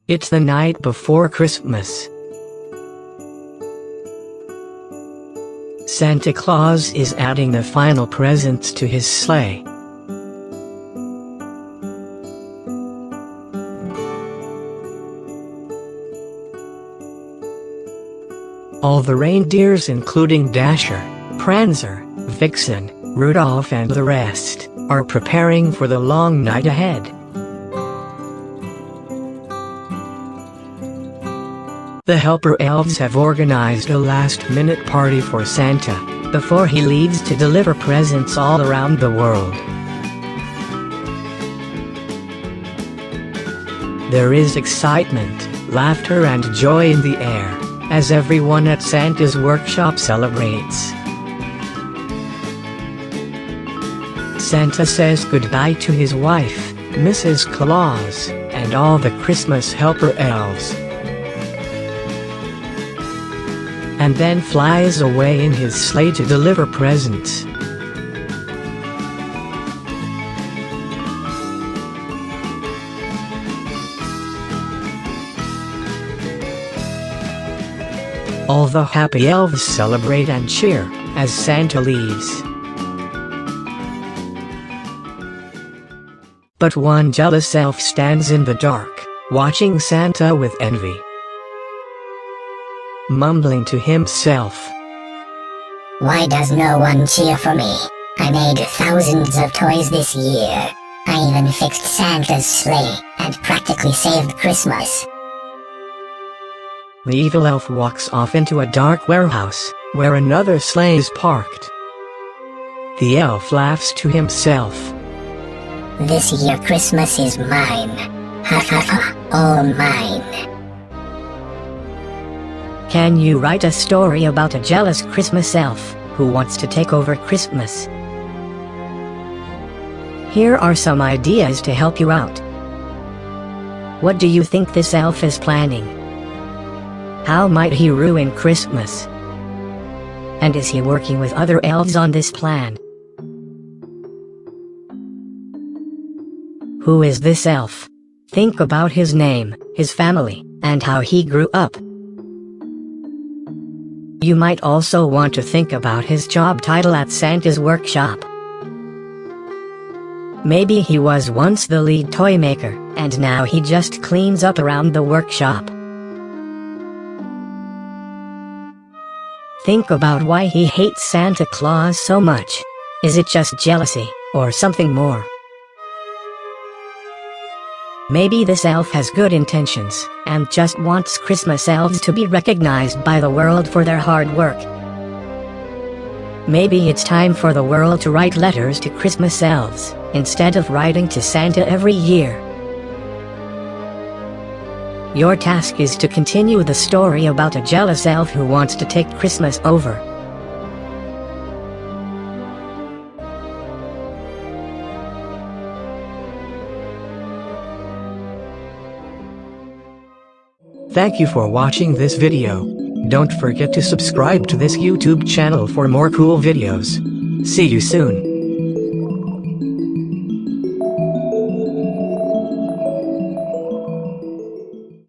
It's the night before Christmas. Santa Claus is adding the final presents to his sleigh. All the reindeers, including Dasher, Prancer, Vixen, Rudolph and the rest, are preparing for the long night ahead. The helper elves have organized a last-minute party for Santa, before he leaves to deliver presents all around the world. There is excitement, laughter and joy in the air, as everyone at Santa's workshop celebrates. Santa says goodbye to his wife, Mrs. Claus, and all the Christmas helper elves, and then flies away in his sleigh to deliver presents. All the happy elves celebrate and cheer as Santa leaves. But one jealous elf stands in the dark, watching Santa with envy, mumbling to himself, "Why does no one cheer for me? I made thousands of toys this year. I even fixed Santa's sleigh and practically saved Christmas." The evil elf walks off into a dark warehouse, where another sleigh is parked. The elf laughs to himself. "This year Christmas is mine. Ha ha ha, all mine." Can you write a story about a jealous Christmas elf who wants to take over Christmas? Here are some ideas to help you out. What do you think this elf is planning? How might he ruin Christmas? And is he working with other elves on this plan? Who is this elf? Think about his name, his family, and how he grew up. You might also want to think about his job title at Santa's workshop. Maybe he was once the lead toy maker, and now he just cleans up around the workshop. Think about why he hates Santa Claus so much. Is it just jealousy, or something more? Maybe this elf has good intentions, and just wants Christmas elves to be recognized by the world for their hard work. Maybe it's time for the world to write letters to Christmas elves, instead of writing to Santa every year. Your task is to continue the story about a jealous elf who wants to take Christmas over. Thank you for watching this video. Don't forget to subscribe to this YouTube channel for more cool videos. See you soon.